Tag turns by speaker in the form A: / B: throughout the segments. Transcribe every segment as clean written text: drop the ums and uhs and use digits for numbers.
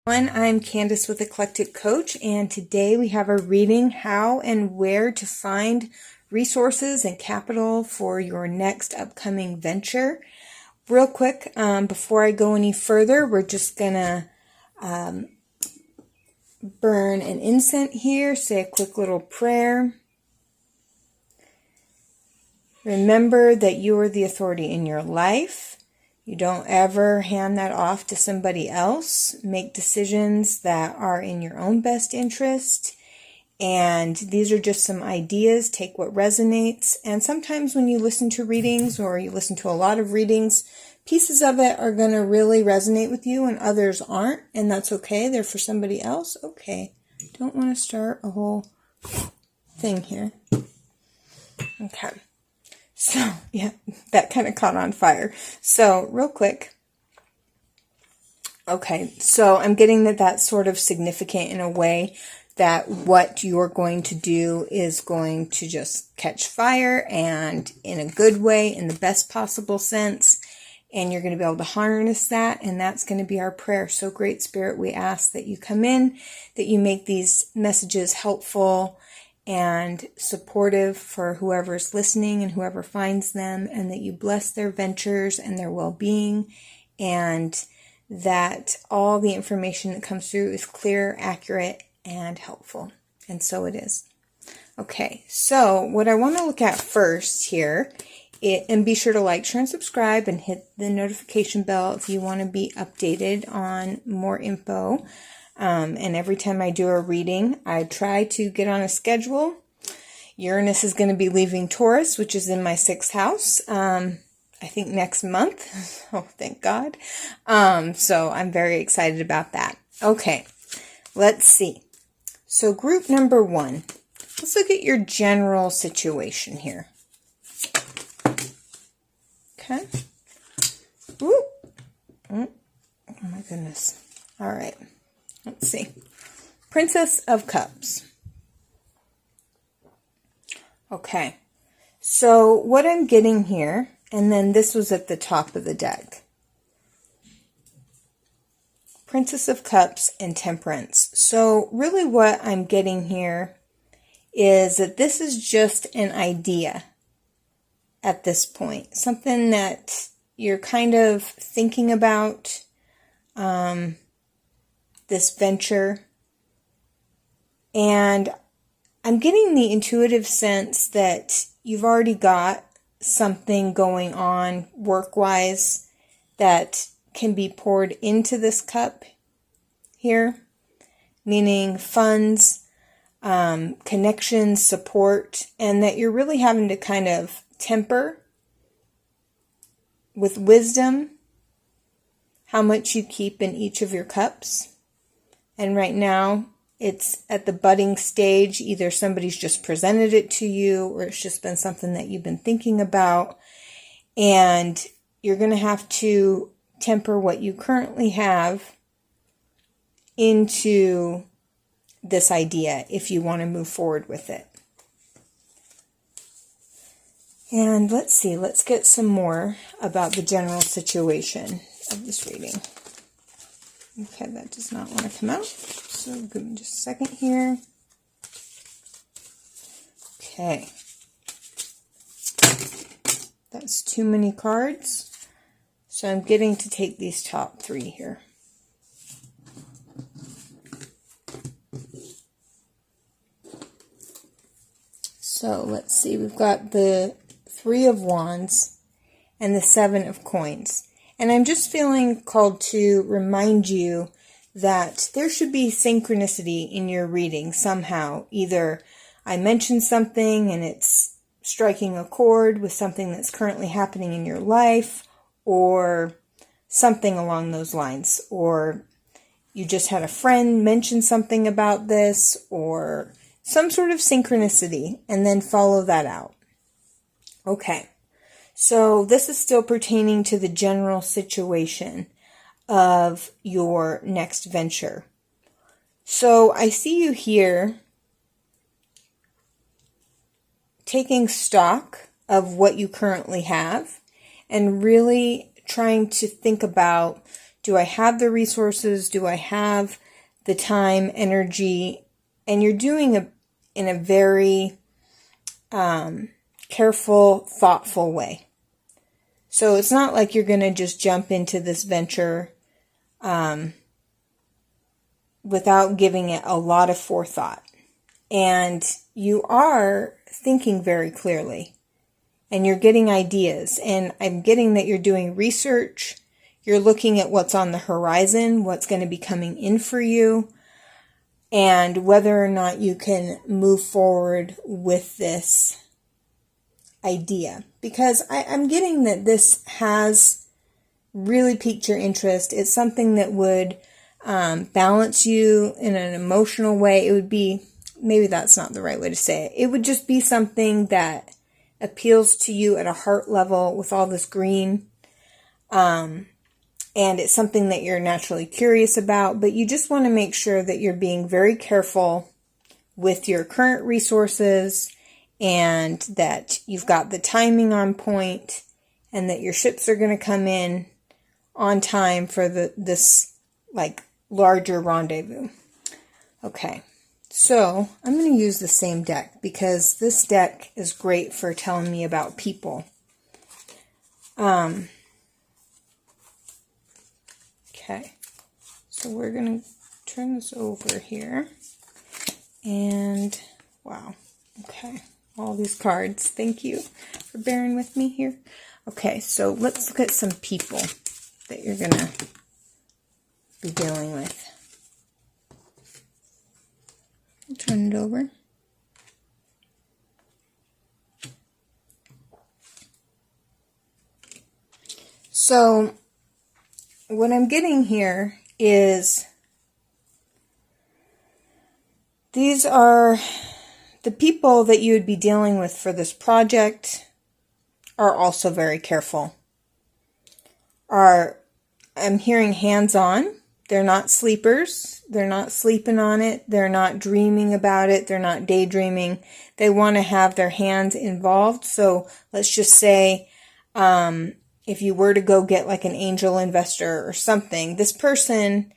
A: I'm Candice with Eclectic Coach, and today we have a reading how and where to find resources and capital for your next upcoming venture. Real quick, before I go any further, we're just gonna burn an incense here, say a quick little prayer. Remember that you are the authority in your life. You don't ever hand that off to somebody else. Make decisions that are in your own best interest. And these are just some ideas. Take what resonates. And sometimes when you listen to readings or you listen to a lot of readings, pieces of it are going to really resonate with you and others aren't. And that's okay. They're for somebody else. Okay. Don't want to start a whole thing here. Okay. So, yeah, that kind of caught on fire. So, real quick. Okay, so I'm getting that that's sort of significant in a way that what you're going to do is going to just catch fire and in a good way, in the best possible sense. And you're going to be able to harness that, and that's going to be our prayer. So, Great Spirit, we ask that you come in, that you make these messages helpful and supportive for whoever's listening and whoever finds them, and that you bless their ventures and their well-being, and that all the information that comes through is clear, accurate, and helpful. And so it is. Okay, so what I want to look at first here, and be sure to like, share, and subscribe, and hit the notification bell if you want to be updated on more info. And every time I do a reading, I try to get on a schedule. Uranus is going to be leaving Taurus, which is in my 6th house, I think next month. Oh, thank God. So I'm very excited about that. Okay, let's see. So group number 1, let's look at your general situation here. Okay. Ooh. Oh my goodness. All right. Let's see. Princess of Cups. Okay. So what I'm getting here, and then this was at the top of the deck. Princess of Cups and Temperance. So really what I'm getting here is that this is just an idea at this point. Something that you're kind of thinking about. This venture, and I'm getting the intuitive sense that you've already got something going on work-wise that can be poured into this cup here, meaning funds, connections, support, and that you're really having to kind of temper with wisdom how much you keep in each of your cups. And right now, it's at the budding stage. Either somebody's just presented it to you, or it's just been something that you've been thinking about. And you're going to have to temper what you currently have into this idea if you want to move forward with it. And let's see, let's get some more about the general situation of this reading. Okay, that does not want to come out. So give me just a second here. Okay. That's too many cards. So I'm getting to take these top 3 here. So let's see. We've got the 3 of Wands and the 7 of Coins. And I'm just feeling called to remind you that there should be synchronicity in your reading somehow. Either I mention something and it's striking a chord with something that's currently happening in your life, or something along those lines. Or you just had a friend mention something about this, or some sort of synchronicity, and then follow that out. Okay. So this is still pertaining to the general situation of your next venture. So I see you here taking stock of what you currently have and really trying to think about Do I have the resources? Do I have the time, energy? And you're doing it in a very careful, thoughtful way. So it's not like you're going to just jump into this venture without giving it a lot of forethought. And you are thinking very clearly. And you're getting ideas. And I'm getting that you're doing research. You're looking at what's on the horizon, what's going to be coming in for you, and whether or not you can move forward with this idea. Because I'm getting that this has really piqued your interest. It's something that would balance you in an emotional way. It would be, maybe that's not the right way to say it. It would just be something that appeals to you at a heart level with all this green. And it's something that you're naturally curious about, but you just want to make sure that you're being very careful with your current resources and that you've got the timing on point and that your ships are going to come in on time for this like larger rendezvous. Okay. So I'm going to use the same deck because this deck is great for telling me about people. Okay, so we're going to turn this over here. And wow, okay, all these cards. Thank you for bearing with me here. Okay, so let's look at some people that you're going to be dealing with. Turn it over. So what I'm getting here is these are the people that you would be dealing with for this project are also very careful. I'm hearing hands-on. They're not sleepers. They're not sleeping on it. They're not dreaming about it. They're not daydreaming. They want to have their hands involved. So let's just say if you were to go get like an angel investor or something, this person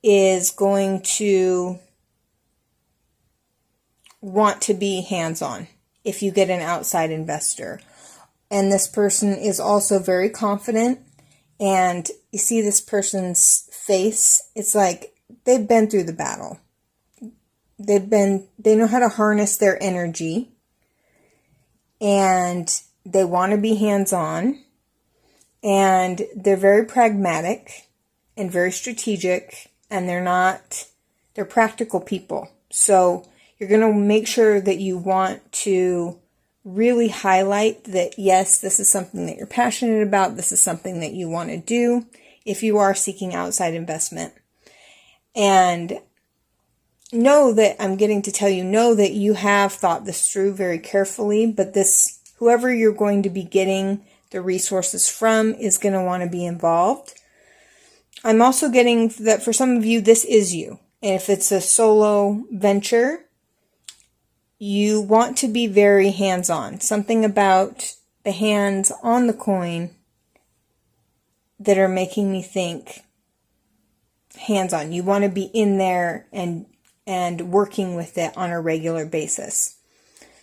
A: is going to want to be hands-on if you get an outside investor. And this person is also very confident. And you see this person's face, it's like they've been through the battle. They know how to harness their energy. And they want to be hands-on. And they're very pragmatic and very strategic. And they're practical people. So you're going to make sure that you want to really highlight that, yes, this is something that you're passionate about. This is something that you want to do if you are seeking outside investment. And know that you have thought this through very carefully, but whoever you're going to be getting the resources from is going to want to be involved. I'm also getting that for some of you, this is you. And if it's a solo venture, you want to be very hands-on. Something about the hands on the coin that are making me think hands-on. You want to be in there and working with it on a regular basis.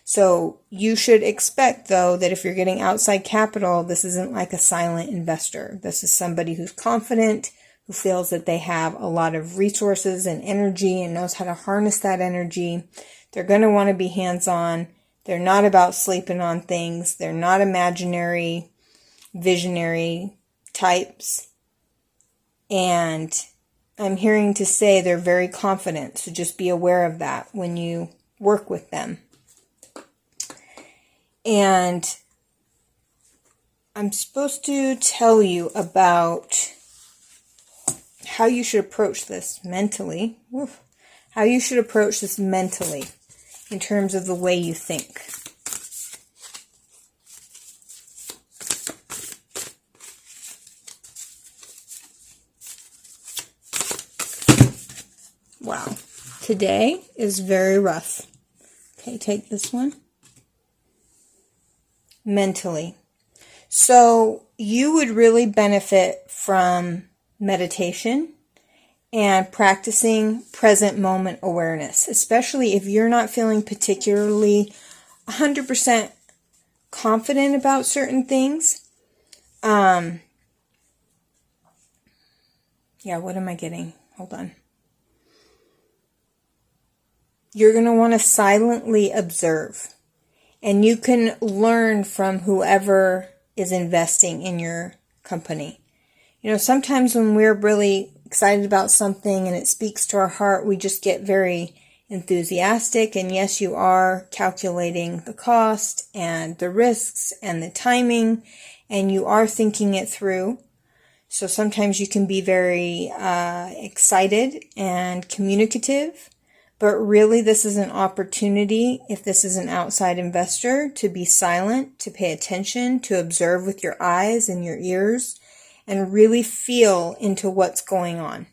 A: So you should expect, though, that if you're getting outside capital, this isn't like a silent investor. This is somebody who's confident, who feels that they have a lot of resources and energy and knows how to harness that energy. They're going to want to be hands-on. They're not about sleeping on things. They're not imaginary, visionary types. And I'm hearing to say they're very confident. So just be aware of that when you work with them. And I'm supposed to tell you about how you should approach this mentally. How you should approach this mentally in terms of the way you think. Wow. Today is very rough. Okay, take this one. Mentally. So you would really benefit from meditation, and practicing present moment awareness, especially if you're not feeling particularly 100% confident about certain things. Yeah, what am I getting? Hold on. You're going to want to silently observe, and you can learn from whoever is investing in your company. You know, sometimes when we're really excited about something and it speaks to our heart, we just get very enthusiastic. And yes, you are calculating the cost and the risks and the timing, and you are thinking it through. So sometimes you can be very excited and communicative, but really this is an opportunity, if this is an outside investor, to be silent, to pay attention, to observe with your eyes and your ears, and really feel into what's going on.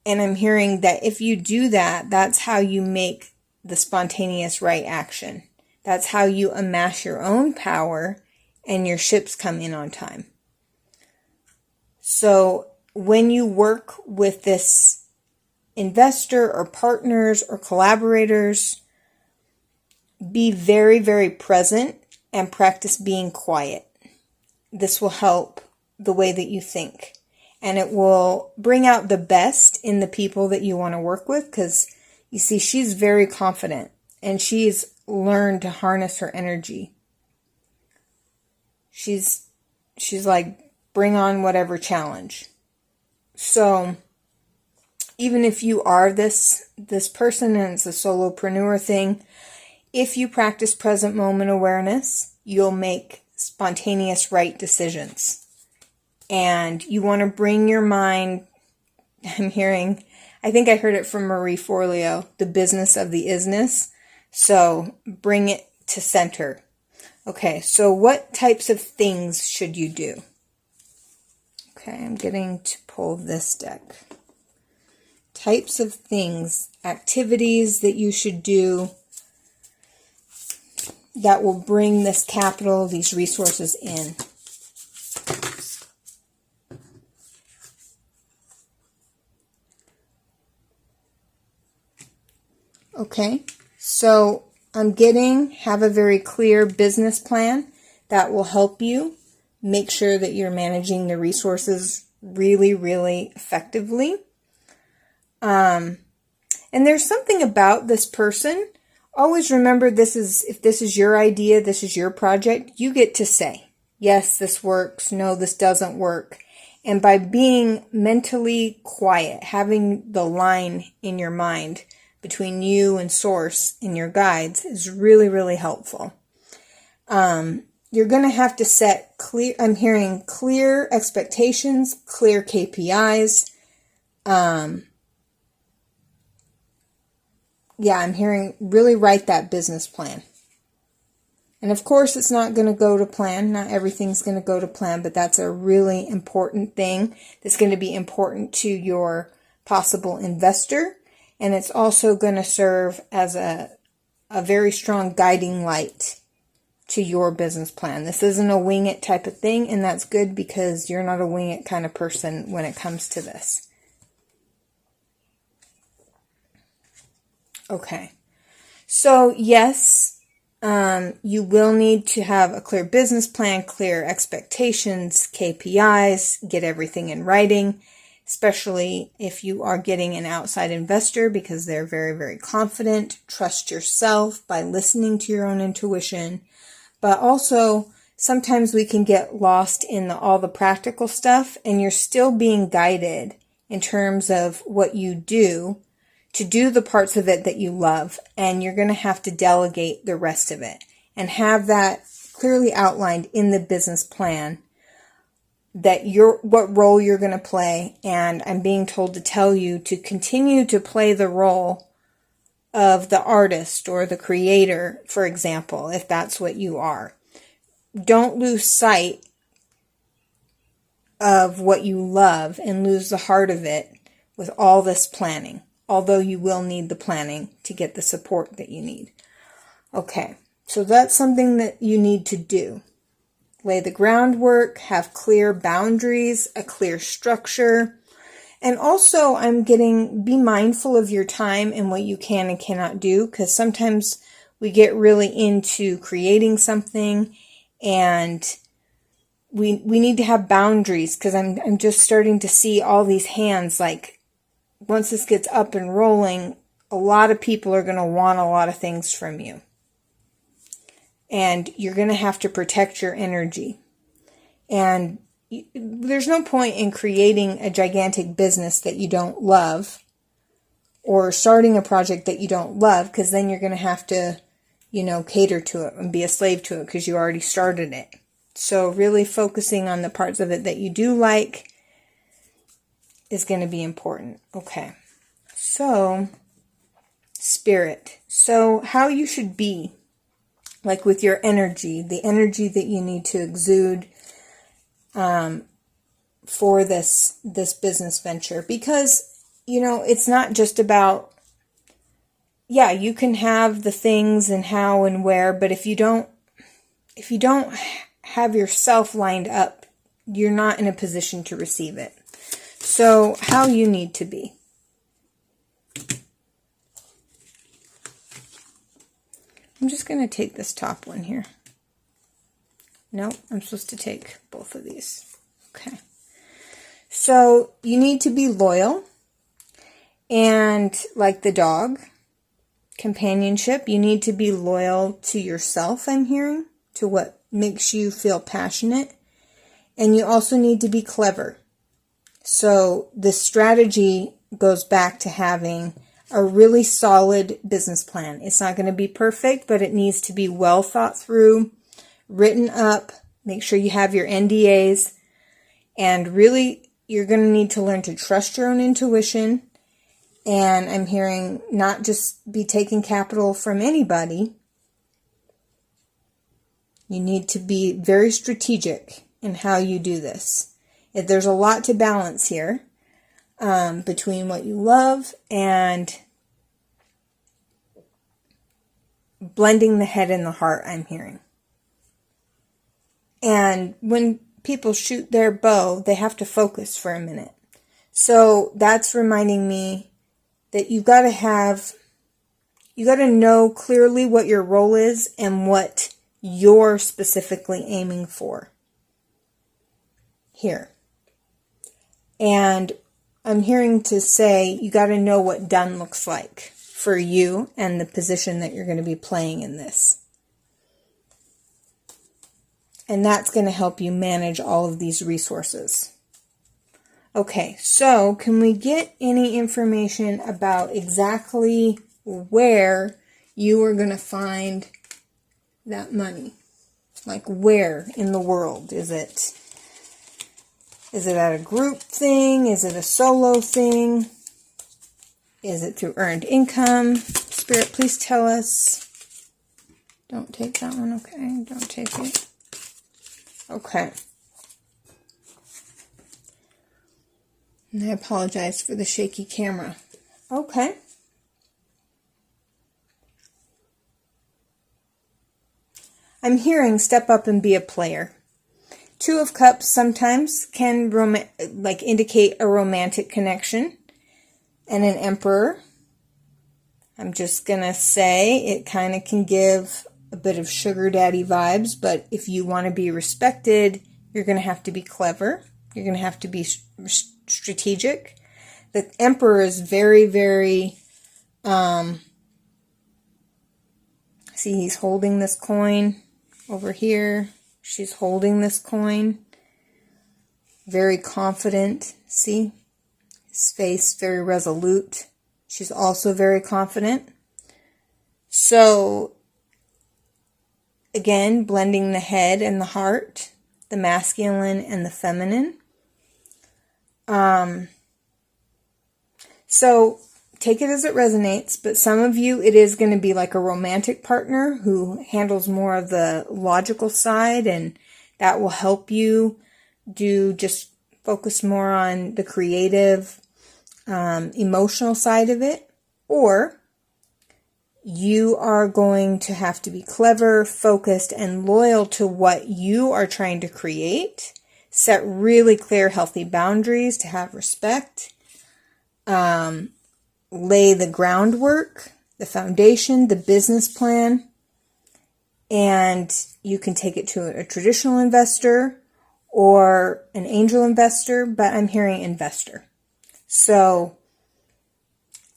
A: And I'm hearing that if you do that, that's how you make the spontaneous right action. That's how you amass your own power and your ships come in on time. So when you work with this investor or partners or collaborators, be very, very present and practice being quiet. This will help the way that you think, and it will bring out the best in the people that you want to work with, because you see, she's very confident and she's learned to harness her energy. She's like, bring on whatever challenge. So even if you are this person and it's a solopreneur thing, if you practice present moment awareness, you'll make spontaneous right decisions. And you want to bring your mind, I think I heard it from Marie Forleo, the business of the isness. So bring it to center. Okay, so what types of things should you do? Okay, I'm getting to pull this deck. Types of things, activities that you should do that will bring this capital, these resources in. Okay, so I'm getting, have a very clear business plan that will help you make sure that you're managing the resources really, really effectively. And there's something about this person. Always remember, if this is your idea, this is your project, you get to say, yes, this works. No, this doesn't work. And by being mentally quiet, having the line in your mind between you and source in your guides is really, really helpful. You're going to have to set clear, I'm hearing clear expectations, clear KPIs. Yeah, I'm hearing really write that business plan. And of course, it's not going to go to plan. Not everything's going to go to plan, but that's a really important thing that's going to be important to your possible investor. And it's also going to serve as a very strong guiding light to your business plan. This isn't a wing it type of thing, and that's good because you're not a wing it kind of person when it comes to this. Okay, so yes, you will need to have a clear business plan, clear expectations, KPIs, get everything in writing, especially if you are getting an outside investor because they're very, very confident. Trust yourself by listening to your own intuition. But also, sometimes we can get lost in all the practical stuff, and you're still being guided in terms of what you do to do the parts of it that you love, and you're going to have to delegate the rest of it and have that clearly outlined in the business plan, that what role you're going to play. And I'm being told to tell you to continue to play the role of the artist or the creator, for example, if that's what you are. Don't lose sight of what you love and lose the heart of it with all this planning, although you will need the planning to get the support that you need. Okay, so that's something that you need to do. lay the groundwork, have clear boundaries, a clear structure. And also I'm getting, be mindful of your time and what you can and cannot do, because sometimes we get really into creating something and we need to have boundaries, because I'm just starting to see all these hands, like once this gets up and rolling, a lot of people are going to want a lot of things from you. And you're going to have to protect your energy. And there's no point in creating a gigantic business that you don't love, or starting a project that you don't love, because then you're going to have to, cater to it and be a slave to it because you already started it. So really focusing on the parts of it that you do like is going to be important. Okay. So, Spirit. So how you should be, like with your energy, the energy that you need to exude for this business venture. Because, it's not just about, you can have the things and how and where, but if you don't have yourself lined up, you're not in a position to receive it. So how you need to be. I'm just going to take this top one here. No, I'm supposed to take both of these. Okay. So you need to be loyal. And like the dog, companionship, you need to be loyal to yourself, I'm hearing, to what makes you feel passionate. And you also need to be clever. So the strategy goes back to having a really solid business plan. It's not going to be perfect, but it needs to be well thought through, written up. Make sure you have your NDAs. And really, you're going to need to learn to trust your own intuition. And I'm hearing not just be taking capital from anybody. You need to be very strategic in how you do this. There's a lot to balance here between what you love and blending the head and the heart, I'm hearing. And when people shoot their bow, they have to focus for a minute. So that's reminding me that you got to know clearly what your role is and what you're specifically aiming for here. And I'm hearing to say you got to know what done looks like for you and the position that you're going to be playing in this. And that's going to help you manage all of these resources. Okay, so can we get any information about exactly where you are going to find that money? Like where in the world? Is it at a group thing? Is it a solo thing? Is it through earned income? Spirit, please tell us. Don't take that one, okay? Don't take it. Okay. And I apologize for the shaky camera. Okay. I'm hearing step up and be a player. Two of Cups sometimes can indicate a romantic connection. And an Emperor, I'm just going to say it kind of can give a bit of sugar daddy vibes, but if you want to be respected, you're going to have to be clever. You're going to have to be strategic. The Emperor is very, very, see, he's holding this coin over here. She's holding this coin. Very confident. See? His face very resolute. She's also very confident. So, again, blending the head and the heart, the masculine and the feminine. So, take it as it resonates, but some of you, it is going to be like a romantic partner who handles more of the logical side, and that will help you just focus more on the creative, emotional side of it. Or You are going to have to be clever, focused, and loyal to what you are trying to create. Set really clear, healthy boundaries to have respect. Lay the groundwork, the foundation, the business plan. And you can take it to a traditional investor or an angel investor, but I'm hearing investor. So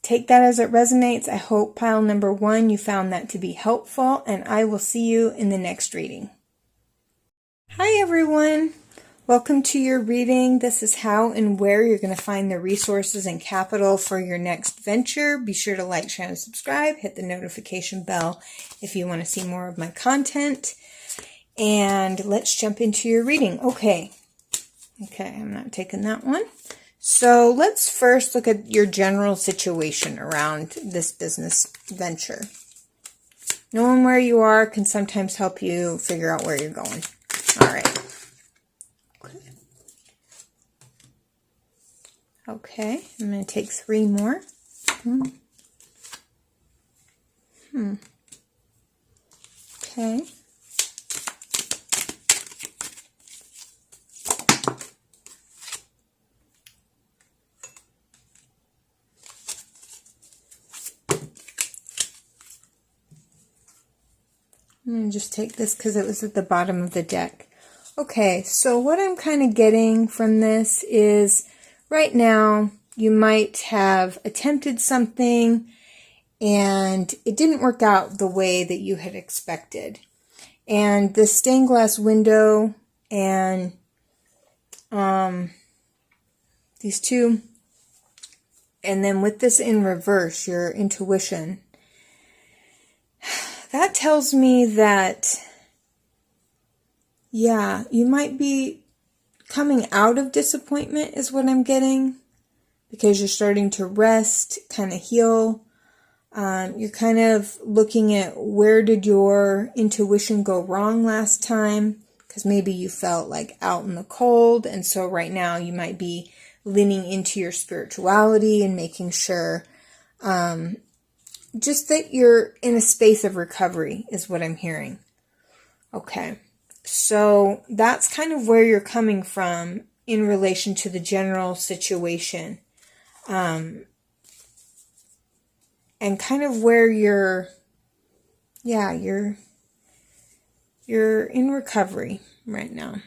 A: take that as it resonates. I hope pile number 1, you found that to be helpful, and I will see you in the next reading. Hi everyone. Welcome to your reading. This is how and where you're going to find the resources and capital for your next venture. Be sure to like, share, and subscribe. Hit the notification bell if you want to see more of my content. And let's jump into your reading. Okay, I'm not taking that one. So let's first look at your general situation around this business venture. Knowing where you are can sometimes help you figure out where you're going. All right. Okay, I'm going to take 3 more. Okay. I'm going to just take this because it was at the bottom of the deck. Okay, so what I'm kind of getting from this is right now you might have attempted something and it didn't work out the way that you had expected. And the stained glass window and these 2, and then with this in reverse, your intuition, that tells me that, yeah, you might be coming out of disappointment is what I'm getting, because you're starting to rest, kind of heal. You're kind of looking at where did your intuition go wrong last time, because maybe you felt like out in the cold, and so right now you might be leaning into your spirituality and making sure just that you're in a space of recovery is what I'm hearing. Okay, so that's kind of where you're coming from in relation to the general situation. And kind of where you're in recovery right now.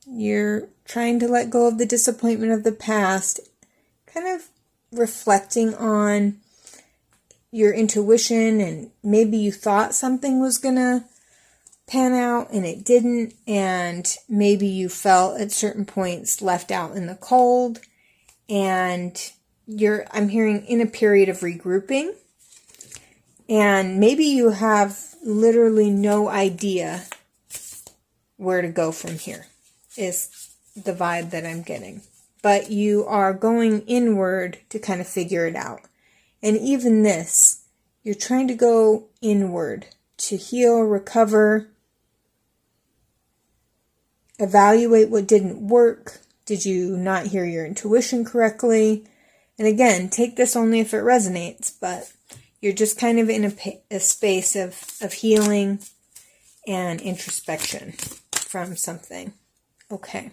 A: You're trying to let go of the disappointment of the past, kind of reflecting on your intuition, and maybe you thought something was gonna pan out and it didn't, and maybe you felt at certain points left out in the cold, and I'm hearing in a period of regrouping, and maybe you have literally no idea where to go from here is the vibe that I'm getting, but you are going inward to kind of figure it out. And even this, you're trying to go inward to heal, recover, evaluate what didn't work. Did you not hear your intuition correctly? And again, take this only if it resonates, but you're just kind of in a space of healing and introspection from something. Okay,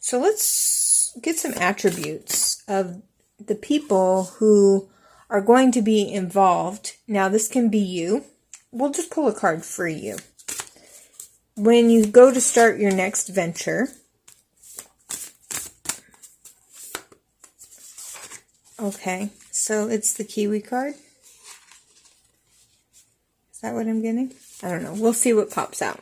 A: so let's get some attributes of the people who are going to be involved. Now, this can be you. We'll just pull a card for you. When you go to start your next venture, okay, so it's the Kiwi card. Is that what I'm getting? I don't know. We'll see what pops out.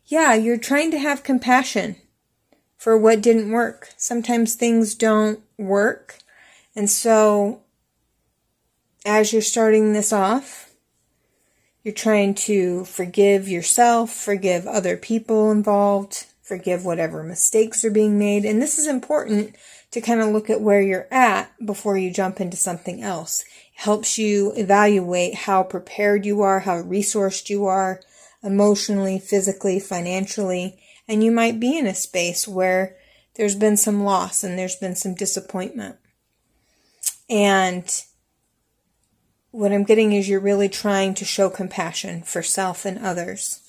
A: Yeah, you're trying to have compassion for what didn't work. Sometimes things don't work. And so as you're starting this off, you're trying to forgive yourself, forgive other people involved, forgive whatever mistakes are being made. And this is important to kind of look at where you're at before you jump into something else. It helps you evaluate how prepared you are, how resourced you are, emotionally, physically, financially. And you might be in a space where there's been some loss and there's been some disappointment. And what I'm getting is you're really trying to show compassion for self and others.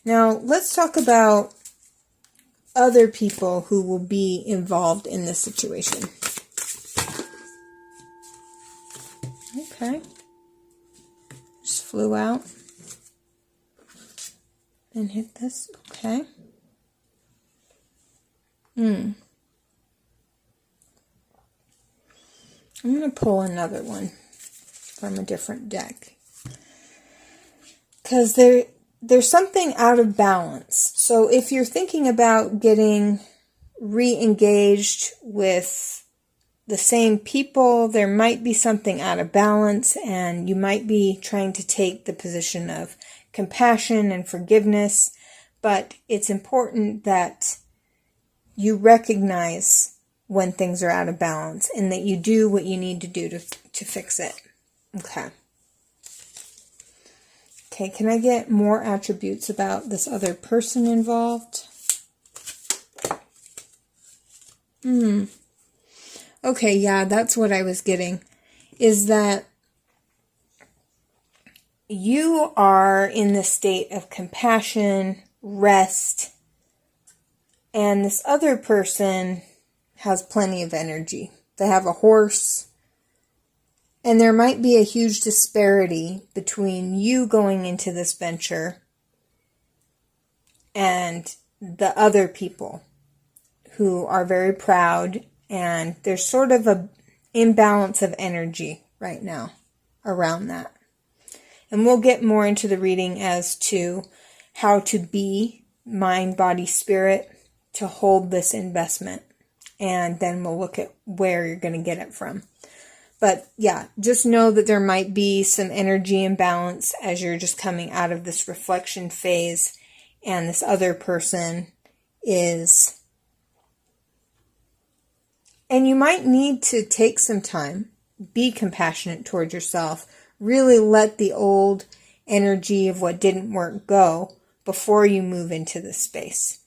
A: Now, let's talk about other people who will be involved in this situation. Okay. Just flew out and hit this. Okay. I'm going to pull another one from a different deck. Because there's something out of balance. So if you're thinking about getting re-engaged with the same people, there might be something out of balance, and you might be trying to take the position of compassion and forgiveness, but it's important that you recognize when things are out of balance and that you do what you need to do to fix it. Okay. Okay, can I get more attributes about this other person involved? Okay, yeah, that's what I was getting. Is that you are in the state of compassion, rest, and this other person has plenty of energy. They have a horse, and there might be a huge disparity between you going into this venture and the other people who are very proud, and there's sort of an imbalance of energy right now around that. And we'll get more into the reading as to how to be mind, body, spirit to hold this investment. And then we'll look at where you're going to get it from. But yeah, just know that there might be some energy imbalance as you're just coming out of this reflection phase, and this other person is... And you might need to take some time, be compassionate towards yourself, really let the old energy of what didn't work go before you move into this space.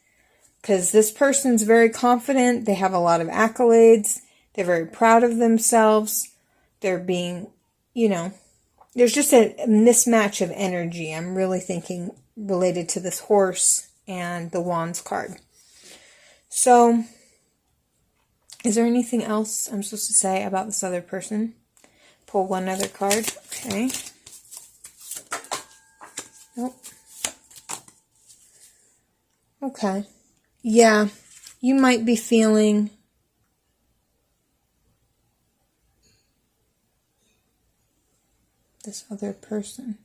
A: Because this person's very confident, they have a lot of accolades, they're very proud of themselves, they're being, there's just a mismatch of energy. I'm really thinking related to this horse and the Wands card. So... is there anything else I'm supposed to say about this other person? Pull one other card. Okay. Nope. Okay. Yeah, you might be feeling this other person.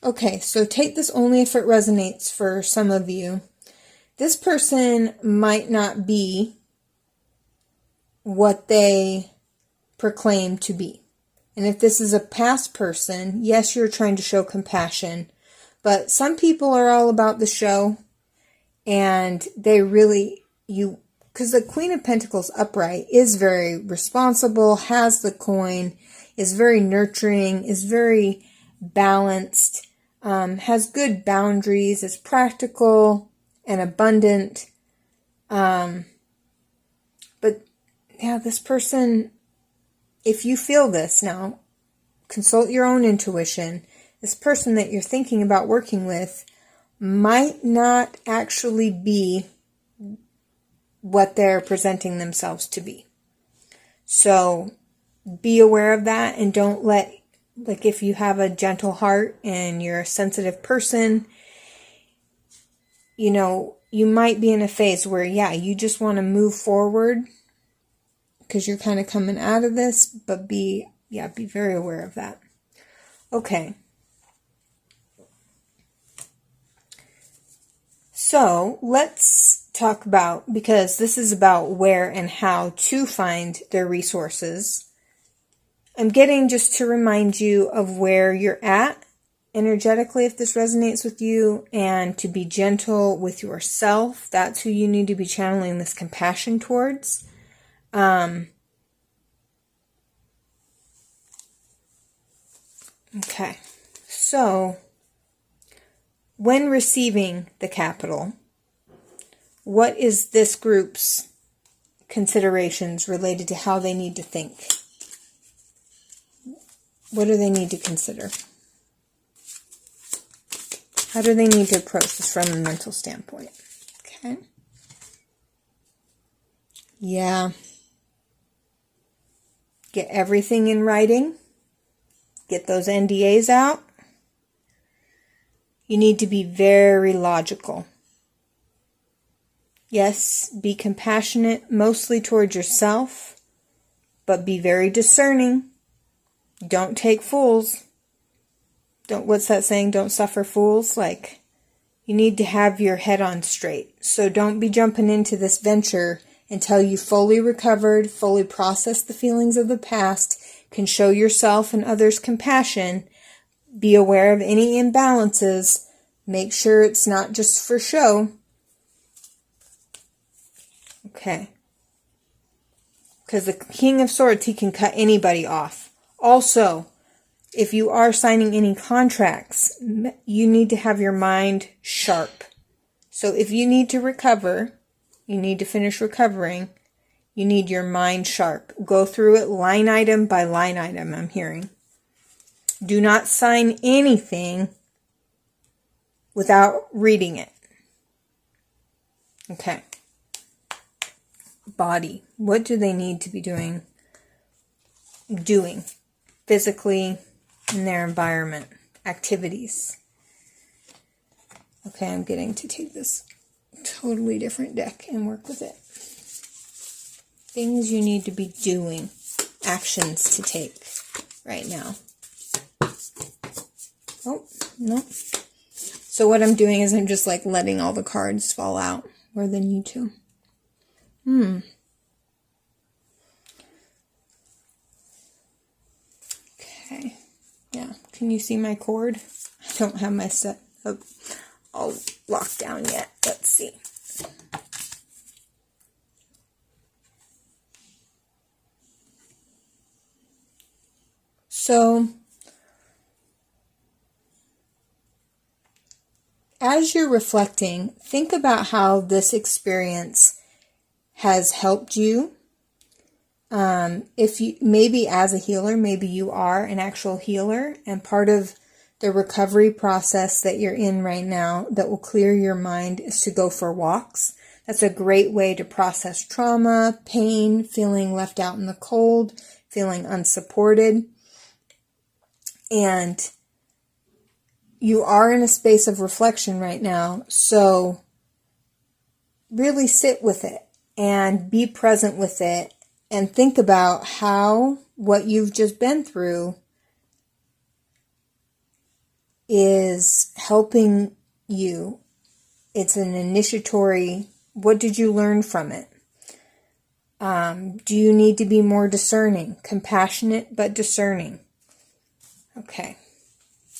A: Okay, so take this only if it resonates for some of you. This person might not be what they proclaim to be. And if this is a past person, yes, you're trying to show compassion, but some people are all about the show, and they really, because the Queen of Pentacles upright is very responsible, has the coin, is very nurturing, is very balanced, has good boundaries, is practical and abundant. But yeah, this person, if you feel this now, consult your own intuition. This person that you're thinking about working with might not actually be what they're presenting themselves to be. So be aware of that, and don't let, like, if you have a gentle heart and you're a sensitive person, you might be in a phase where, yeah, you just want to move forward because you're kind of coming out of this, but be very aware of that. Okay. So let's talk about, because this is about where and how to find their resources. I'm getting just to remind you of where you're at energetically, if this resonates with you, and to be gentle with yourself. That's who you need to be channeling this compassion towards. Okay, so when receiving the capital, what is this group's considerations related to how they need to think. What do they need to consider? How do they need to approach this from a mental standpoint? Okay. Yeah. Get everything in writing. Get those NDAs out. You need to be very logical. Yes, be compassionate, mostly towards yourself, but be very discerning. Don't take fools. What's that saying? Don't suffer fools. Like, you need to have your head on straight. So don't be jumping into this venture until you fully recovered, fully processed the feelings of the past, can show yourself and others compassion, be aware of any imbalances, make sure it's not just for show. Okay. Because the King of Swords, he can cut anybody off. Also, if you are signing any contracts, you need to have your mind sharp. So if you need to recover, you need to finish recovering, you need your mind sharp. Go through it line item by line item, I'm hearing. Do not sign anything without reading it. Okay. Body. What do they need to be doing physically in their environment? Activities. Okay, I'm getting to take this totally different deck and work with it. Things you need to be doing. Actions to take right now. Oh, no. So what I'm doing is I'm just like letting all the cards fall out where they need to. Okay. Yeah. Can you see my cord? I don't have my set up all locked down yet. Let's see. So, as you're reflecting, think about how this experience has helped you. If you, maybe as a healer, maybe you are an actual healer, and part of the recovery process that you're in right now that will clear your mind is to go for walks. That's a great way to process trauma, pain, feeling left out in the cold, feeling unsupported. And you are in a space of reflection right now, so really sit with it and be present with it and think about how what you've just been through is helping you. It's an initiatory. What did you learn from it? Do you need to be more discerning? Compassionate, but discerning. Okay.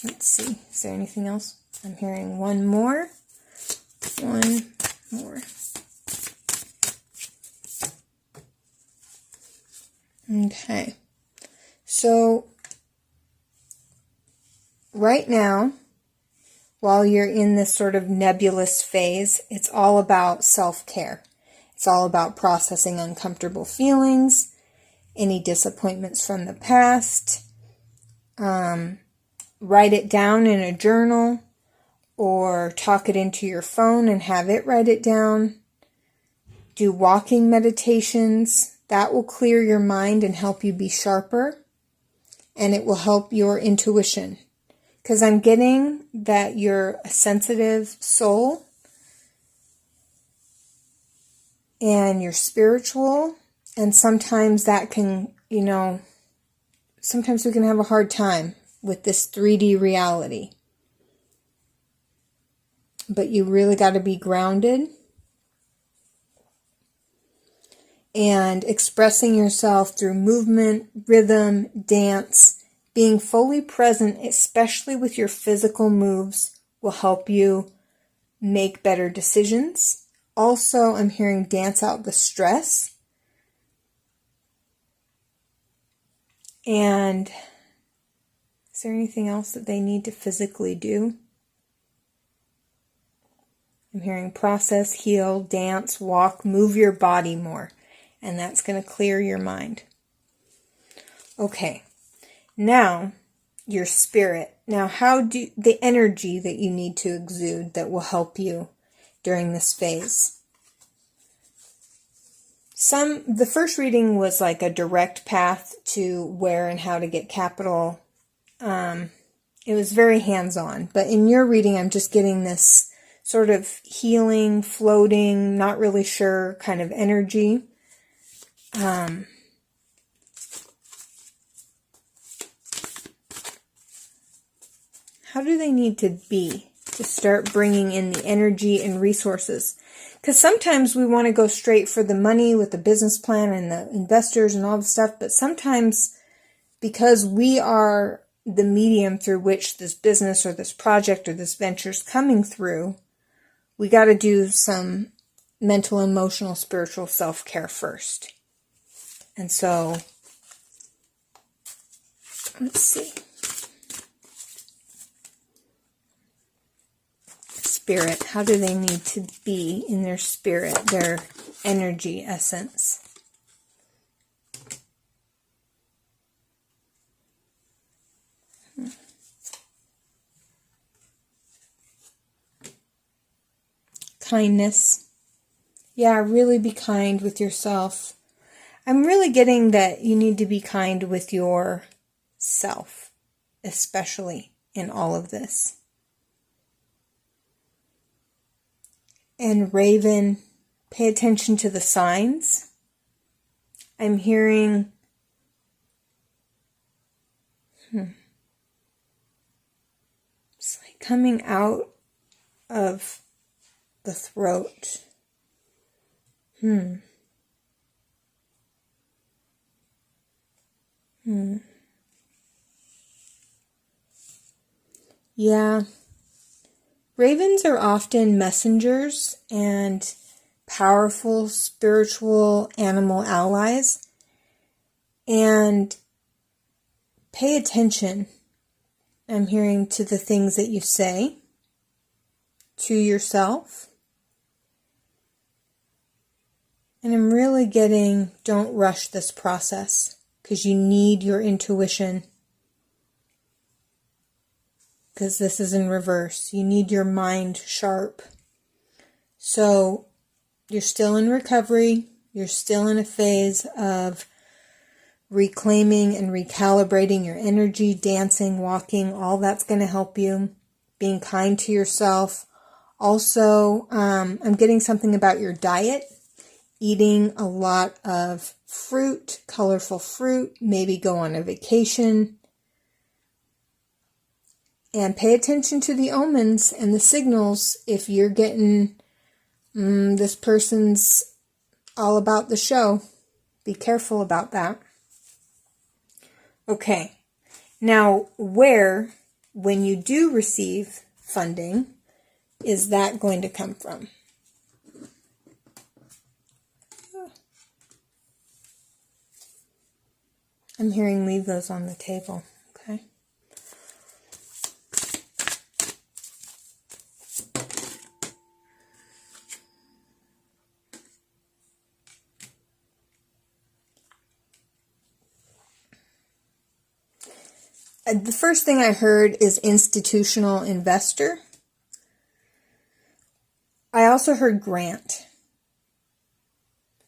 A: Let's see. Is there anything else? I'm hearing one more. One more. Okay. So, right now, while you're in this sort of nebulous phase, it's all about self-care. It's all about processing uncomfortable feelings, any disappointments from the past. Write it down in a journal or talk it into your phone and have it write it down. Do walking meditations. That will clear your mind and help you be sharper. And it will help your intuition. Because I'm getting that you're a sensitive soul. And you're spiritual. And sometimes that can, sometimes we can have a hard time with this 3D reality. But you really got to be grounded. And expressing yourself through movement, rhythm, dance, being fully present, especially with your physical moves, will help you make better decisions. Also, I'm hearing dance out the stress. And is there anything else that they need to physically do? I'm hearing process, heal, dance, walk, move your body more. And that's going to clear your mind. Okay. Now, your spirit. Now, how do the energy that you need to exude that will help you during this phase? The first reading was like a direct path to where and how to get capital. It was very hands-on, but in your reading, I'm just getting this sort of healing, floating, not really sure kind of energy. How do they need to be to start bringing in the energy and resources? Because sometimes we want to go straight for the money with the business plan and the investors and all the stuff, but sometimes because we are the medium through which this business or this project or this venture is coming through, we got to do some mental, emotional, spiritual self-care first. And so, let's see. Spirit, how do they need to be in their spirit, their energy essence? Kindness. Yeah, really be kind with yourself. I'm really getting that you need to be kind with yourself, especially in all of this. And Raven, pay attention to the signs. I'm hearing it's like coming out of the throat. Yeah. Ravens are often messengers and powerful spiritual animal allies. And pay attention, I'm hearing, to the things that you say to yourself. And I'm really getting, don't rush this process, because you need your intuition. Because this is in reverse. You need your mind sharp. So you're still in recovery. You're still in a phase of reclaiming and recalibrating your energy, dancing, walking. All that's going to help you. Being kind to yourself. Also, I'm getting something about your diet. Eating a lot of fruit, colorful fruit. Maybe go on a vacation. And pay attention to the omens and the signals. If you're getting, this person's all about the show, be careful about that. Okay, now where, when you do receive funding, is that going to come from? I'm hearing leave those on the table, okay? The first thing I heard is institutional investor. I also heard grant.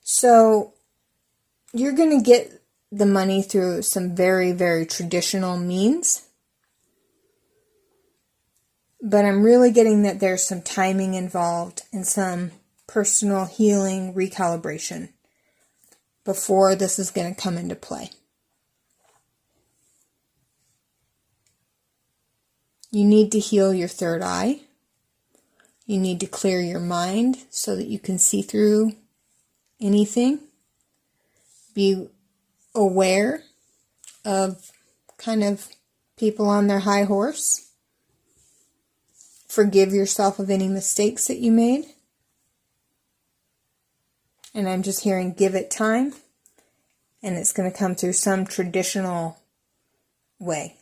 A: So you're going to get the money through some very, very traditional means. But I'm really getting that there's some timing involved and some personal healing recalibration before this is going to come into play. You need to heal your third eye. You need to clear your mind so that you can see through anything. Be aware of kind of people on their high horse. Forgive yourself of any mistakes that you made. And I'm just hearing give it time. And it's going to come through some traditional way.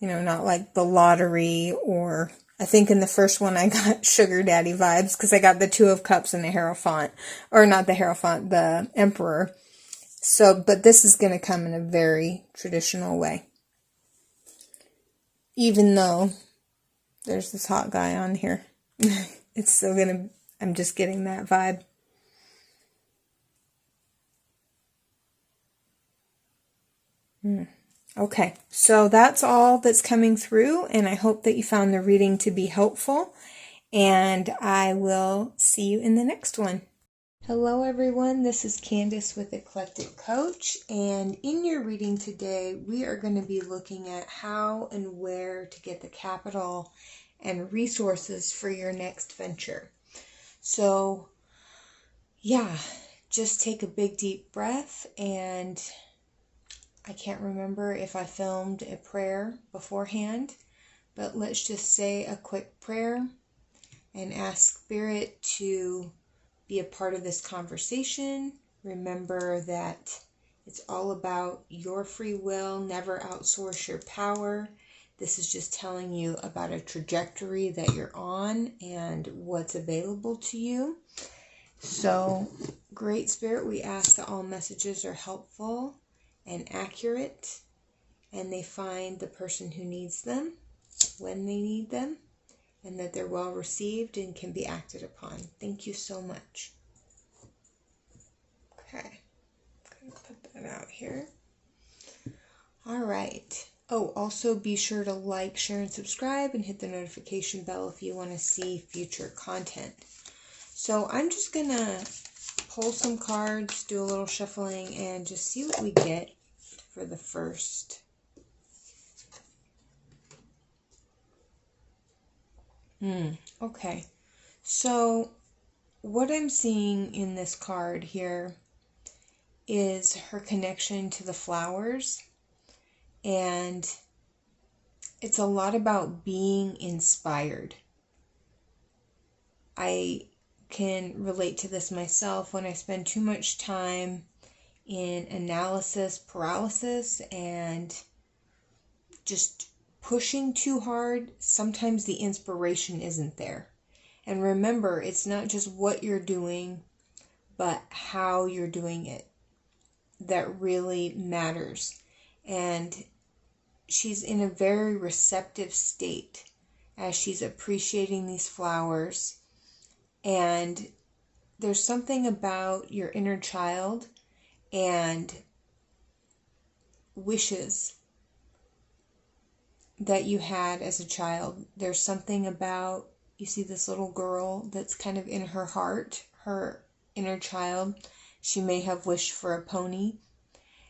A: You know, not like the lottery or I think in the first one I got sugar daddy vibes because I got the Two of Cups and the Hierophant. Or not the Hierophant, the Emperor. So, but this is going to come in a very traditional way. Even though there's this hot guy on here. It's still going to, I'm just getting that vibe. Okay, so that's all that's coming through, and I hope that you found the reading to be helpful, and I will see you in the next one. Hello everyone, this is Candice with Eclectic Coach, and in your reading today, we are going to be looking at how and where to get the capital and resources for your next venture. So, yeah, just take a big deep breath, and I can't remember if I filmed a prayer beforehand, but let's just say a quick prayer and ask Spirit to be a part of this conversation. Remember that it's all about your free will. Never outsource your power. This is just telling you about a trajectory that you're on and what's available to you. So, Great Spirit, we ask that all messages are helpful and accurate, and they find the person who needs them when they need them, and that they're well received and can be acted upon. Thank you so much. Okay, I'm going to put that out here. All right. Oh, also be sure to like, share, and subscribe, and hit the notification bell if you want to see future content. So I'm just going to pull some cards, do a little shuffling, and just see what we get for the first. Okay. So what I'm seeing in this card here is her connection to the flowers, and it's a lot about being inspired. I can relate to this myself when I spend too much time in analysis paralysis and just pushing too hard. Sometimes the inspiration isn't there. And remember, it's not just what you're doing, but how you're doing it that really matters. And she's in a very receptive state as she's appreciating these flowers. And there's something about your inner child and wishes that you had as a child. There's something about, you see this little girl that's kind of in her heart, her inner child. She may have wished for a pony.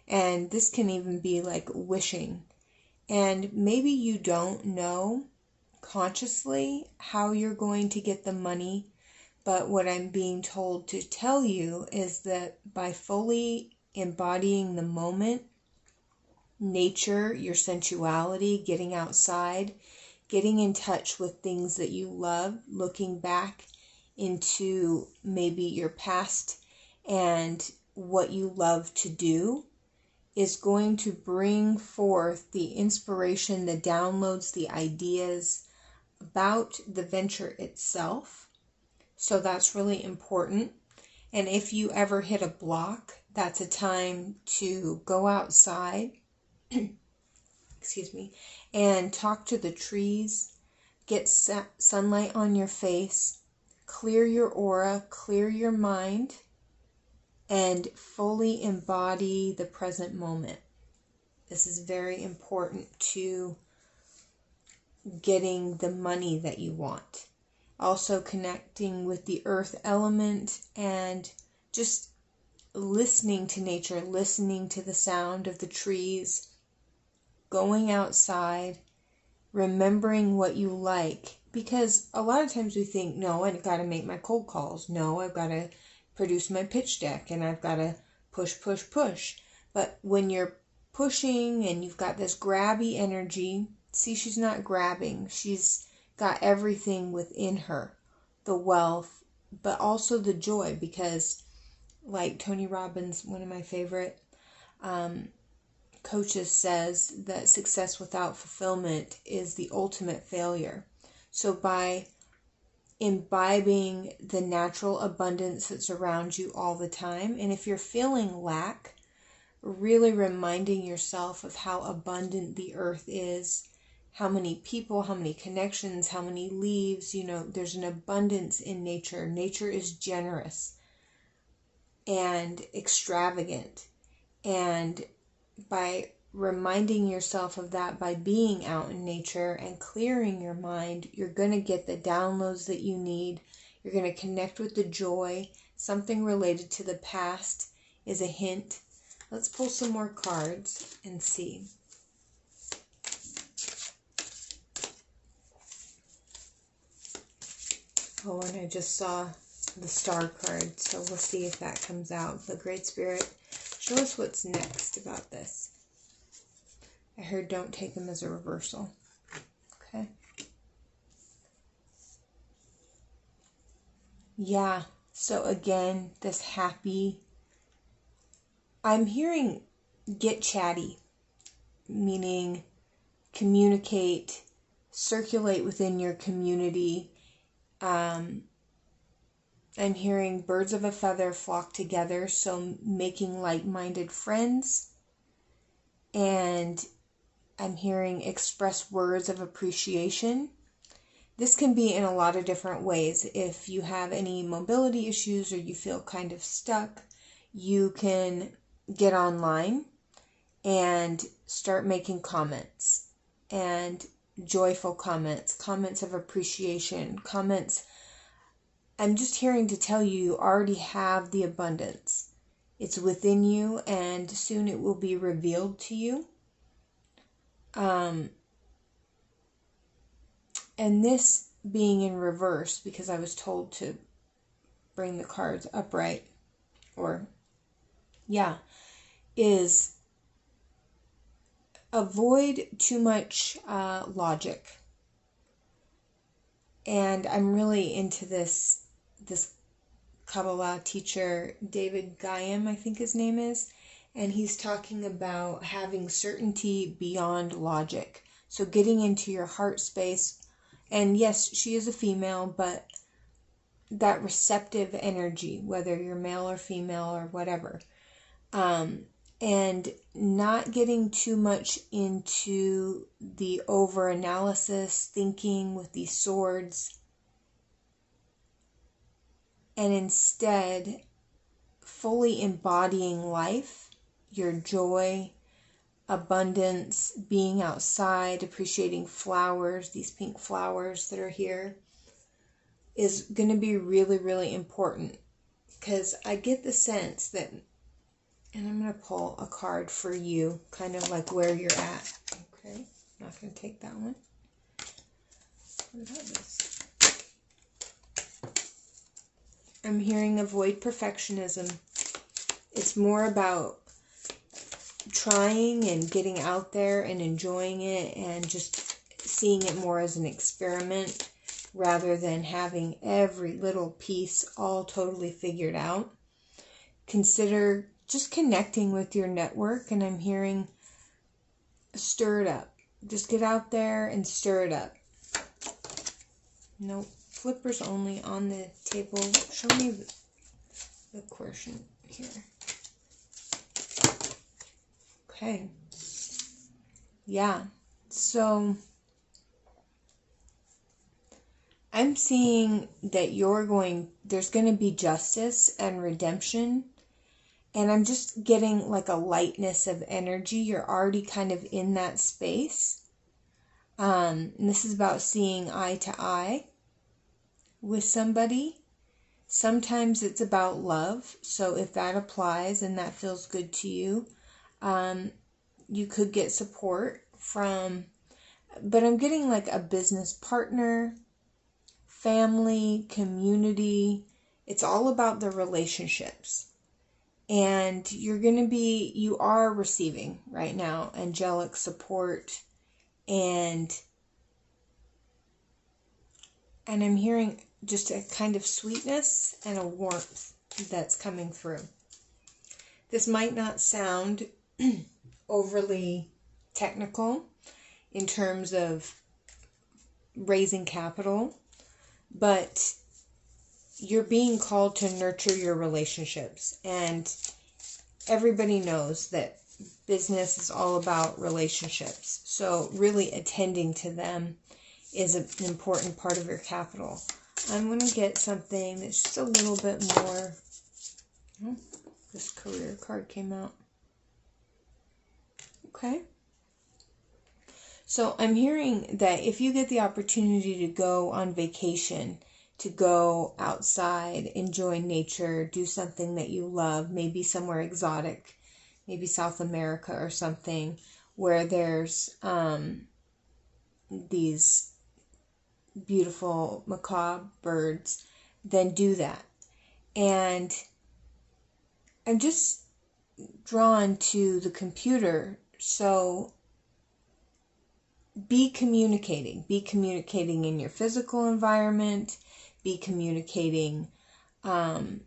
A: And this can even be like wishing. And maybe you don't know consciously how you're going to get the money, but what I'm being told to tell you is that by fully embodying the moment, nature, your sensuality, getting outside, getting in touch with things that you love, looking back into maybe your past and what you love to do, is going to bring forth the inspiration, the downloads, the ideas about the venture itself. So that's really important. And if you ever hit a block, that's a time to go outside, excuse me, and talk to the trees, get sunlight on your face, clear your aura, clear your mind, and fully embody the present moment. This is very important to getting the money that you want. Also connecting with the earth element and just listening to nature, listening to the sound of the trees, going outside, remembering what you like. Because a lot of times we think, no, I've got to make my cold calls. No, I've got to produce my pitch deck and I've got to push, push, push. But when you're pushing and you've got this grabby energy, see, she's not grabbing. She's got everything within her, the wealth, but also the joy, because like Tony Robbins, one of my favorite coaches, says that success without fulfillment is the ultimate failure. So by imbibing the natural abundance that's around you all the time, and if you're feeling lack, really reminding yourself of how abundant the earth is, how many people, how many connections, how many leaves, there's an abundance in nature. Nature is generous and extravagant. And by reminding yourself of that, by being out in nature and clearing your mind, you're going to get the downloads that you need. You're going to connect with the joy. Something related to the past is a hint. Let's pull some more cards and see. Oh, and I just saw the star card, so we'll see if that comes out. The Great Spirit, show us what's next about this. I heard don't take them as a reversal. Okay. Yeah, so again, this happy, I'm hearing get chatty, meaning communicate, circulate within your community. I'm hearing birds of a feather flock together, so making like-minded friends. And I'm hearing express words of appreciation. This can be in a lot of different ways. If you have any mobility issues or you feel kind of stuck, you can get online and start making comments, and joyful comments, comments of appreciation, comments. I'm just hearing to tell you, you already have the abundance. It's within you, and soon it will be revealed to you. And this being in reverse, because I was told to bring the cards upright, is avoid too much logic. And I'm really into this Kabbalah teacher, David Guyam, I think his name is, and he's talking about having certainty beyond logic. So getting into your heart space. And yes, she is a female, but that receptive energy, whether you're male or female or whatever, and not getting too much into the over-analysis, thinking with these swords, and instead fully embodying life, your joy, abundance, being outside, appreciating flowers, these pink flowers that are here, is going to be really, really important. Because I get the sense that, and I'm going to pull a card for you, kind of like where you're at. Okay, not going to take that one. What about this? I'm hearing avoid perfectionism. It's more about trying and getting out there and enjoying it and just seeing it more as an experiment rather than having every little piece all totally figured out. Consider just connecting with your network, and I'm hearing stir it up. Just get out there and stir it up. Nope. Flippers only on the table. Show me the quotient here. Okay. Yeah. So I'm seeing that there's going to be justice and redemption. And I'm just getting like a lightness of energy. You're already kind of in that space. And this is about seeing eye to eye with somebody. Sometimes it's about love. So if that applies and that feels good to you, you could get support from, but I'm getting like a business partner, family, community. It's all about the relationships. And you are receiving right now angelic support, and I'm hearing just a kind of sweetness and a warmth that's coming through. This might not sound overly technical in terms of raising capital, but you're being called to nurture your relationships. And everybody knows that business is all about relationships. So really attending to them is an important part of your capital. I'm going to get something that's just a little bit more. Oh, this career card came out. Okay. So I'm hearing that if you get the opportunity to go on vacation, to go outside, enjoy nature, do something that you love, maybe somewhere exotic, maybe South America or something, where there's these beautiful macabre birds, then do that. And I'm just drawn to the computer, so be communicating in your physical environment, be communicating and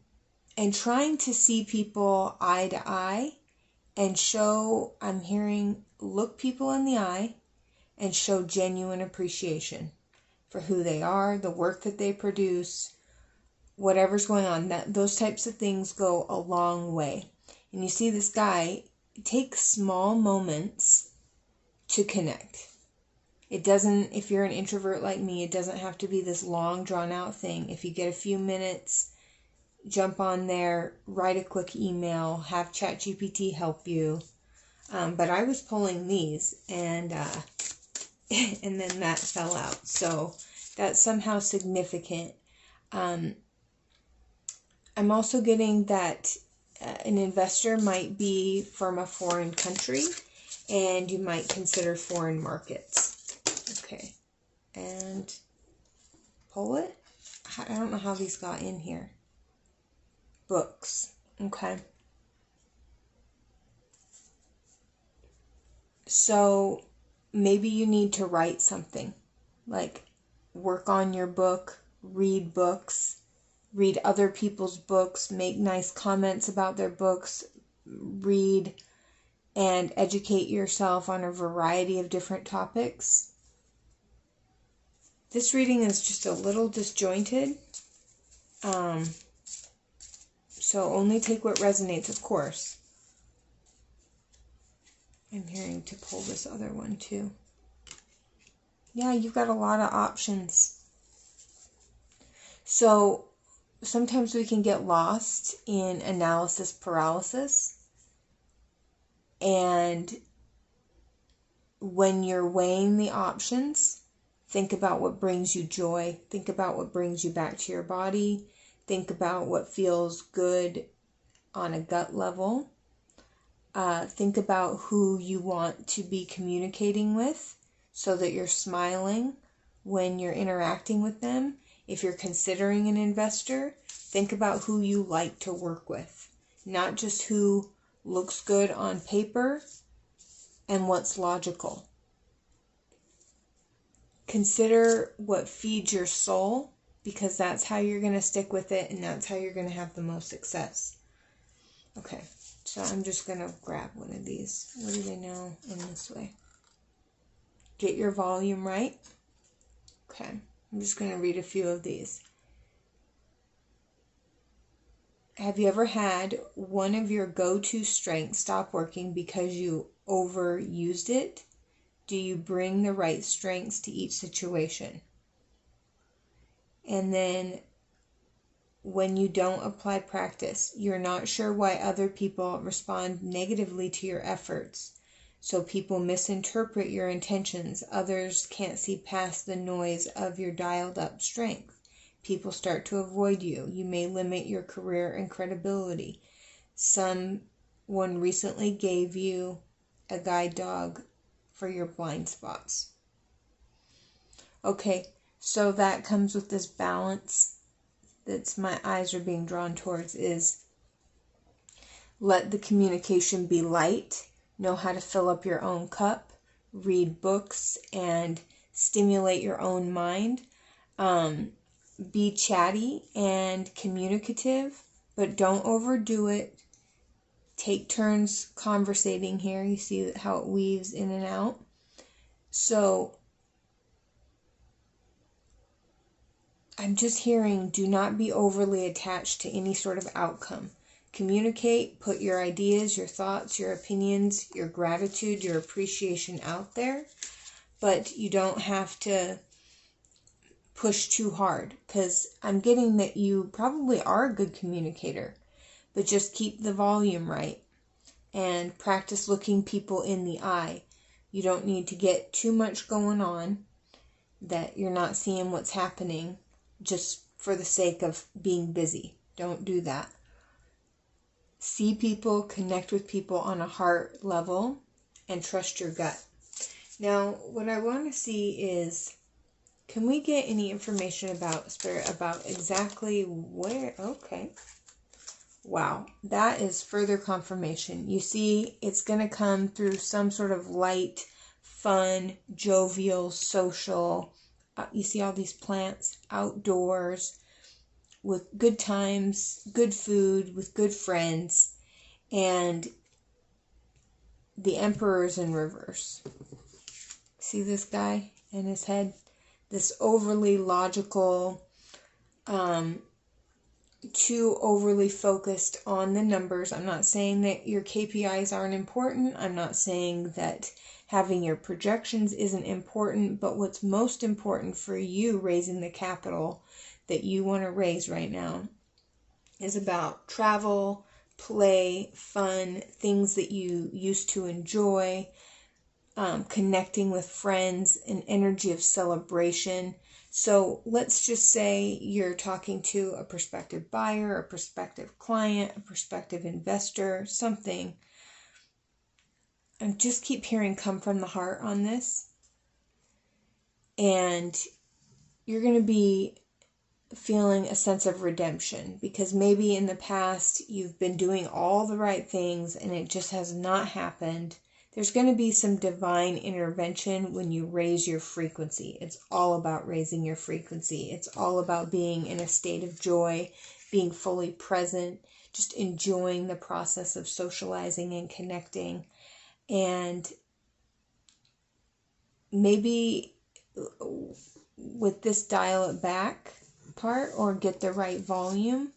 A: trying to see people eye to eye and show, I'm hearing, look people in the eye and show genuine appreciation for who they are, the work that they produce, whatever's going on. Those types of things go a long way. And you see this guy take small moments to connect. It doesn't, if you're an introvert like me, it doesn't have to be this long drawn out thing. If you get a few minutes, jump on there, write a quick email, have ChatGPT help you. But I was pulling these and then that fell out. So that's somehow significant. I'm also getting that an investor might be from a foreign country and you might consider foreign markets. Okay, and pull it. I don't know how these got in here. Books. Okay. So maybe you need to write something, like work on your book, read books, read other people's books, make nice comments about their books, read and educate yourself on a variety of different topics. This reading is just a little disjointed, so only take what resonates, of course. I'm hearing to pull this other one too. Yeah, you've got a lot of options. So sometimes we can get lost in analysis paralysis. And when you're weighing the options, think about what brings you joy. Think about what brings you back to your body. Think about what feels good on a gut level. Think about who you want to be communicating with so that you're smiling when you're interacting with them. If you're considering an investor, think about who you like to work with, not just who looks good on paper and what's logical. Consider what feeds your soul, because that's how you're going to stick with it and that's how you're going to have the most success. Okay, so I'm just going to grab one of these. What do they know in this way? Get your volume right. Okay, I'm just going to read a few of these. Have you ever had one of your go-to strengths stop working because you overused it? Do you bring the right strengths to each situation? And then when you don't apply practice, you're not sure why other people respond negatively to your efforts. So people misinterpret your intentions. Others can't see past the noise of your dialed up strength. People start to avoid you. You may limit your career and credibility. Someone recently gave you a guide dog for your blind spots. Okay, so that comes with this balance that's my eyes are being drawn towards, is let the communication be light, know how to fill up your own cup, read books and stimulate your own mind. Be chatty and communicative, but don't overdo it. Take turns conversating here. You see how it weaves in and out. So I'm just hearing, do not be overly attached to any sort of outcome. Communicate, put your ideas, your thoughts, your opinions, your gratitude, your appreciation out there. But you don't have to push too hard, because I'm getting that you probably are a good communicator. But just keep the volume right and practice looking people in the eye. You don't need to get too much going on that you're not seeing what's happening just for the sake of being busy. Don't do that. See people, connect with people on a heart level, and trust your gut. Now, what I want to see is, can we get any information about Spirit, about exactly where? Okay. Wow, that is further confirmation. You see, it's going to come through some sort of light, fun, jovial, social. You see all these plants outdoors with good times, good food, with good friends, and the Emperor's in reverse. See this guy in his head? This overly logical, too overly focused on the numbers. I'm not saying that your KPIs aren't important. I'm not saying that having your projections isn't important, but what's most important for you raising the capital that you want to raise right now is about travel, play, fun, things that you used to enjoy, connecting with friends, an energy of celebration. So let's just say you're talking to a prospective buyer, a prospective client, a prospective investor, something. And just keep hearing come from the heart on this. And you're going to be feeling a sense of redemption, because maybe in the past you've been doing all the right things and it just has not happened. There's going to be some divine intervention when you raise your frequency. It's all about raising your frequency. It's all about being in a state of joy, being fully present, just enjoying the process of socializing and connecting. And maybe with this dial it back part, or get the right volume.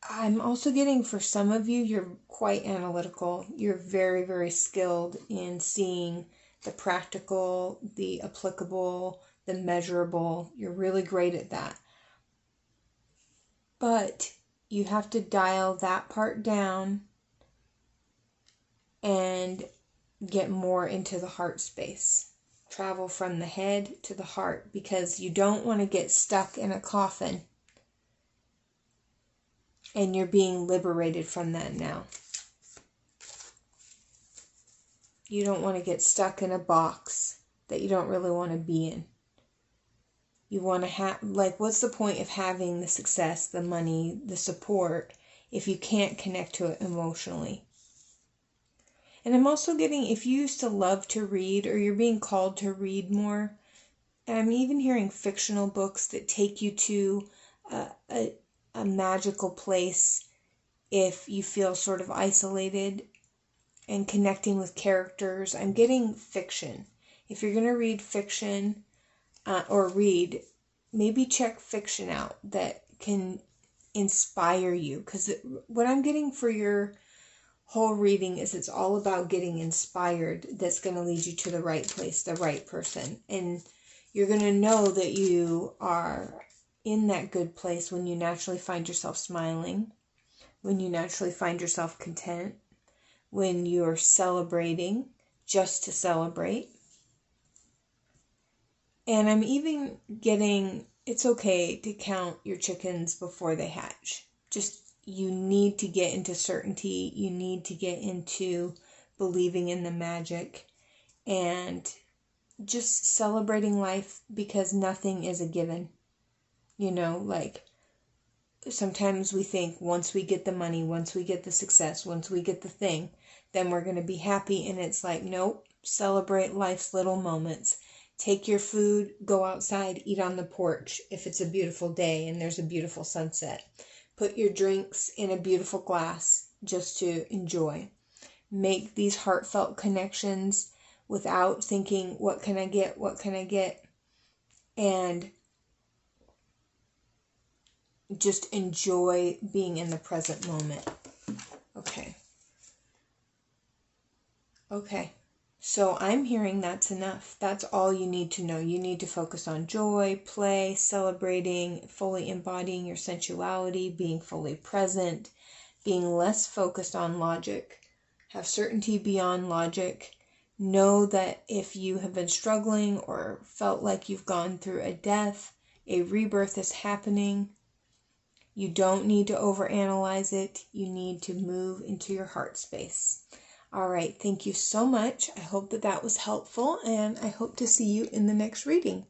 A: I'm also getting, for some of you, you're quite analytical. You're very, very skilled in seeing the practical, the applicable, the measurable. You're really great at that. But you have to dial that part down and get more into the heart space. Travel from the head to the heart, because you don't want to get stuck in a coffin. And you're being liberated from that now. You don't want to get stuck in a box that you don't really want to be in. You want to have, like, what's the point of having the success, the money, the support, if you can't connect to it emotionally? And I'm also getting, if you used to love to read, or you're being called to read more, and I'm even hearing fictional books that take you to a magical place if you feel sort of isolated, and connecting with characters. I'm getting fiction. If you're going to read fiction or read, maybe check fiction out that can inspire you. Because what I'm getting for your whole reading is it's all about getting inspired. That's going to lead you to the right place, the right person. And you're going to know that you are in that good place when you naturally find yourself smiling, when you naturally find yourself content, when you're celebrating just to celebrate. And I'm even getting, it's okay to count your chickens before they hatch. Just, you need to get into certainty. You need to get into believing in the magic and just celebrating life, because nothing is a given. You know, like, sometimes we think once we get the money, once we get the success, once we get the thing, then we're going to be happy. And it's like, nope, celebrate life's little moments. Take your food, go outside, eat on the porch if it's a beautiful day and there's a beautiful sunset. Put your drinks in a beautiful glass just to enjoy. Make these heartfelt connections without thinking, what can I get? What can I get? And just enjoy being in the present moment. Okay. Okay. So I'm hearing that's enough. That's all you need to know. You need to focus on joy, play, celebrating, fully embodying your sensuality, being fully present, being less focused on logic. Have certainty beyond logic. Know that if you have been struggling or felt like you've gone through a death, a rebirth is happening. You don't need to overanalyze it. You need to move into your heart space. All right, thank you so much. I hope that was helpful, and I hope to see you in the next reading.